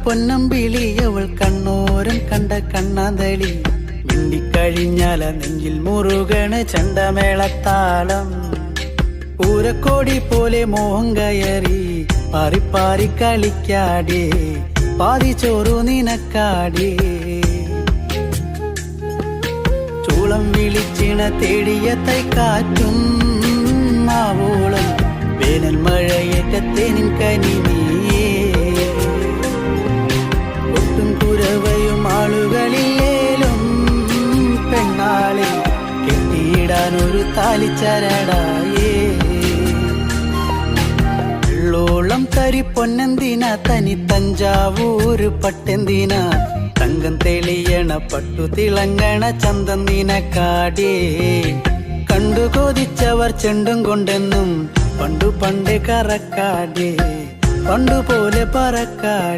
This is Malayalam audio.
പൊന്നമ്പിളി അവൾ കണ്ണോരം കണ്ട കണ്ണാന്തളി മിണ്ടിക്കഴിഞ്ഞാല നെഞ്ചിൽ മുറുകണ ചണ്ടമേളത്താളം പൂരക്കോടി പോലെ മോഹം കയറി പാറിപ്പാറി കളിക്കാടേ പാതി ചോറു നിനക്കാടേ ചൂളം വിളിച്ചിണ തേടിയ തൈക്കാറ്റും മാവോളം വേനൽ മഴയേറ്റത്തേനിൻ കനിനിയേ ഒട്ടും കുരവയും ആളുകളില്ലേലും പെണ്ണാളെ കെട്ടിയിടാനൊരു താലിച്ചരടായേ വെള്ളോളം തരി പൊന്നെന്തിന തനി തഞ്ചാവൂര് പട്ടെന്തിന തങ്കം തെളിയണ പട്ടു തിളങ്ങണ ചന്തം നിനക്കാടേ കണ്ടു കൊതിച്ചവർ ചെണ്ടും കൊണ്ടെന്നും പണ്ടു പണ്ടേ കറക്കാടേ പണ്ടുപോലെ പറക്കാടേ.